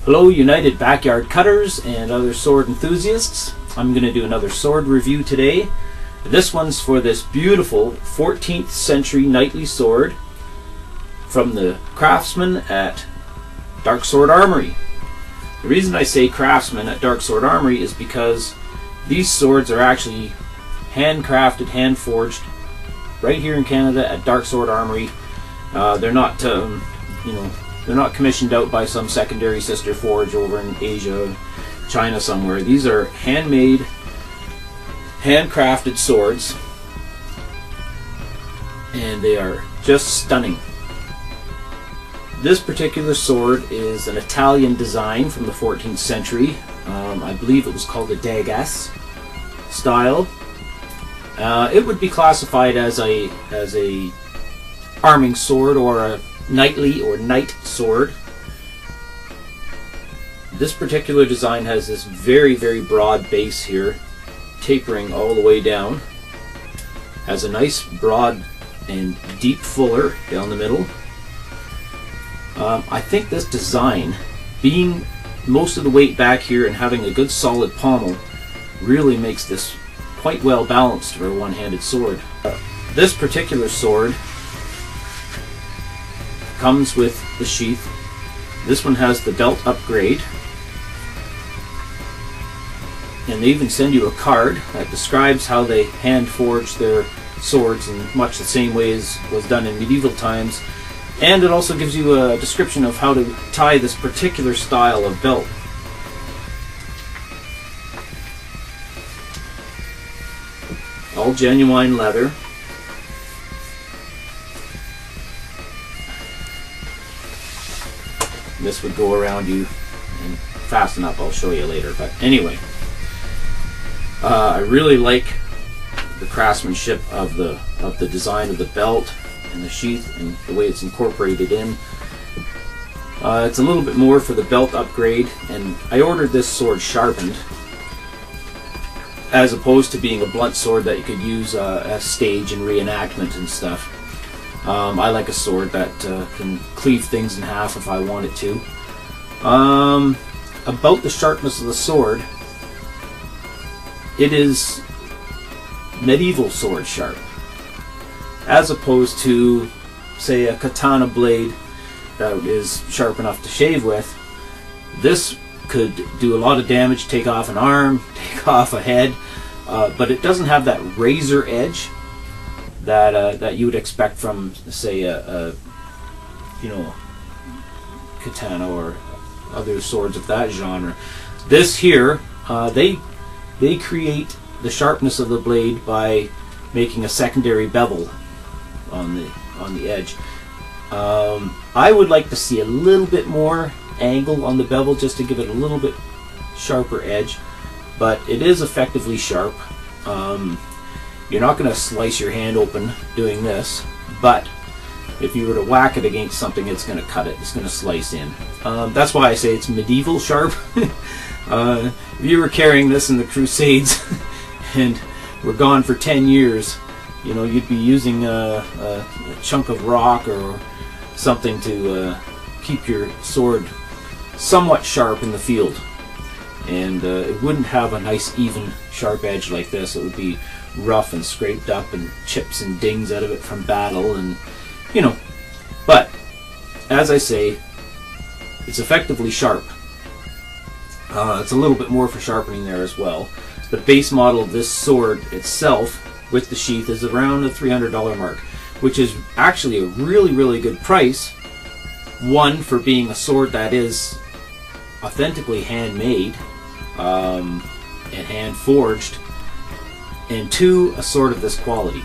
Hello United Backyard Cutters and other sword enthusiasts. I'm going to do another sword review today. This one's for this beautiful 14th century knightly sword from the craftsman at Darksword Armory. The reason I say craftsman at Darksword Armory is because these swords are actually handcrafted, hand forged right here in Canada at Darksword Armory. They're not they're not commissioned out by some secondary sister forge over in Asia, China somewhere. These are handmade, handcrafted swords, and they are just stunning. This particular sword is an Italian design from the 14th century. I believe it was called a Dagesse style. It would be classified as a arming sword or a knightly or knight sword. This particular design has this very, very broad base here, tapering all the way down. Has a nice broad and deep fuller down the middle. I think this design, being most of the weight back here and having a good solid pommel, really makes this quite well balanced for a one-handed sword. This particular sword comes with the sheath. This one has the belt upgrade, and they even send you a card that describes how they hand forge their swords in much the same way as was done in medieval times, and it also gives you a description of how to tie this particular style of belt. All genuine leather. This would go around you and fasten up. I'll show you later, but anyway, I really like the craftsmanship of the design of the belt and the sheath and the way it's incorporated in. It's a little bit more for the belt upgrade, and I ordered this sword sharpened as opposed to being a blunt sword that you could use as stage and reenactment and stuff. I like a sword that can cleave things in half if I want it to. About the sharpness of the sword, it is medieval sword sharp, as opposed to, say, a katana blade that is sharp enough to shave with. This could do a lot of damage, take off an arm, take off a head, but it doesn't have that razor edge that you would expect from, say, a katana or other swords of that genre. This here, they create the sharpness of the blade by making a secondary bevel on the edge. I would like to see a little bit more angle on the bevel just to give it a little bit sharper edge, but it is effectively sharp. You're not going to slice your hand open doing this, but if you were to whack it against something, it's going to cut it. It's going to slice in. That's why I say it's medieval sharp. If you were carrying this in the Crusades and were gone for 10 years, you know, you'd be using a chunk of rock or something to keep your sword somewhat sharp in the field. And it wouldn't have a nice even sharp edge like this. It would be rough and scraped up and chips and dings out of it from battle, and you know, but as I say, it's effectively sharp. It's a little bit more for sharpening there as well. The base model of this sword itself with the sheath is around the $300 mark, which is actually a really, really good price. One, for being a sword that is authentically handmade and hand forged, and two, a sword of this quality.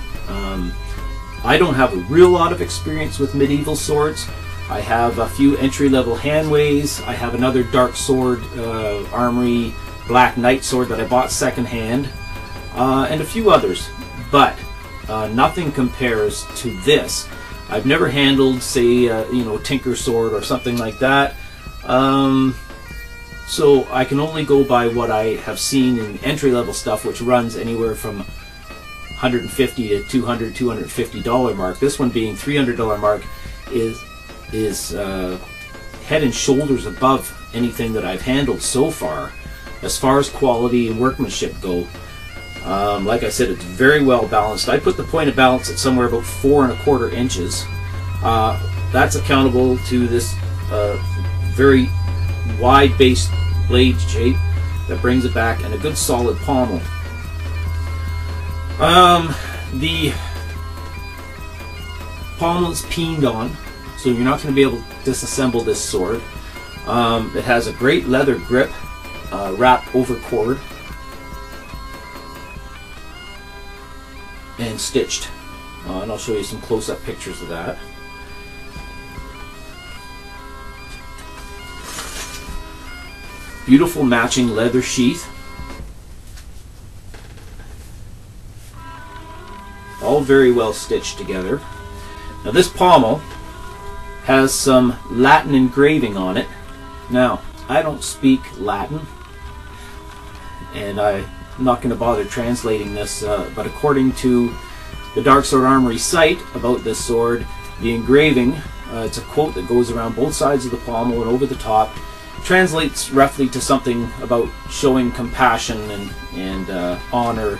I don't have a real lot of experience with medieval swords. I have a few entry-level handways. I have another Darksword Armory Black Knight sword that I bought secondhand. and a few others, but nothing compares to this. I've never handled, say, you know, Tinker Sword or something like that, so I can only go by what I have seen in entry-level stuff, which runs anywhere from $150 to $200, $250 mark. This one being $300 mark is head and shoulders above anything that I've handled so far as quality and workmanship go. Like I said, it's very well balanced. I put the point of balance at somewhere about 4 1/4 inches. That's accountable to this very wide base blade shape that brings it back, and a good solid pommel. The pommel is peened on, so you're not going to be able to disassemble this sword. It has a great leather grip, wrap over cord, and stitched. And I'll show you some close-up pictures of that. Beautiful matching leather sheath. All very well stitched together. Now this pommel has some Latin engraving on it. Now, I don't speak Latin, and I'm not going to bother translating this, but according to the Darksword Armory site about this sword, the engraving, it's a quote that goes around both sides of the pommel and over the top, translates roughly to something about showing compassion and honor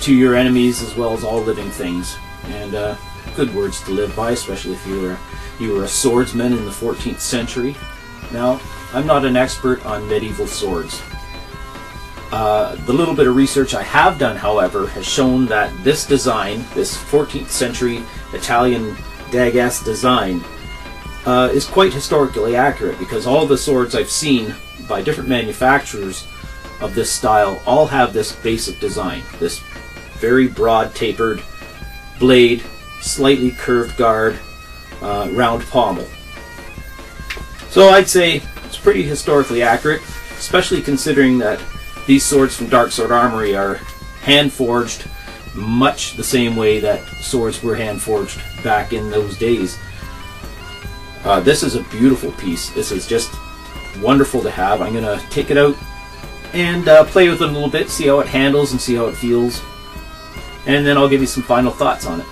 to your enemies as well as all living things. And good words to live by, especially if you were a swordsman in the 14th century. Now, I'm not an expert on medieval swords. The little bit of research I have done, however, has shown that this design, this 14th century Italian Dagesse design, is quite historically accurate, because all the swords I've seen by different manufacturers of this style all have this basic design, this very broad tapered blade, slightly curved guard, round pommel. So I'd say it's pretty historically accurate, especially considering that these swords from Darksword Armory are hand forged much the same way that swords were hand forged back in those days. This is a beautiful piece. This is just wonderful to have. I'm going to take it out and play with it a little bit, see how it handles and see how it feels, and then I'll give you some final thoughts on it.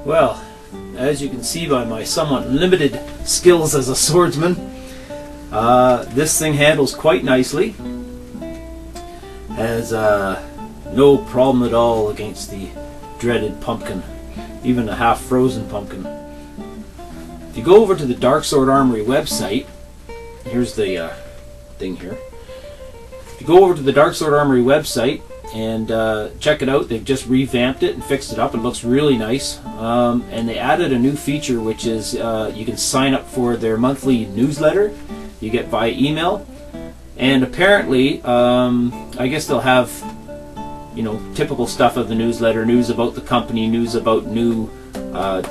Well, as you can see by my somewhat limited skills as a swordsman, this thing handles quite nicely. Has no problem at all against the dreaded pumpkin, even a half-frozen pumpkin. If you go over to the Darksword Armory website, here's the thing here. If you go over to the Darksword Armory website and check it out, they've just revamped it and fixed it up. It looks really nice, and they added a new feature, which is you can sign up for their monthly newsletter you get via email, and apparently I guess they'll have, you know, typical stuff of the newsletter, news about the company, news about new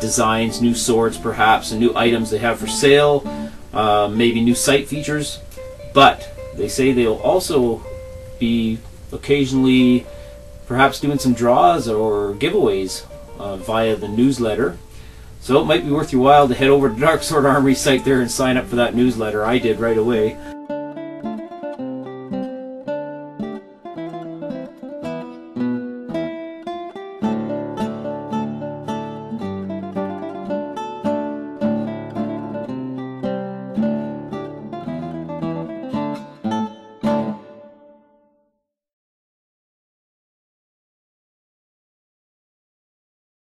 designs, new swords perhaps, and new items they have for sale, maybe new site features. But they say they'll also be occasionally perhaps doing some draws or giveaways via the newsletter. So it might be worth your while to head over to Darksword Armory site there and sign up for that newsletter. I did right away.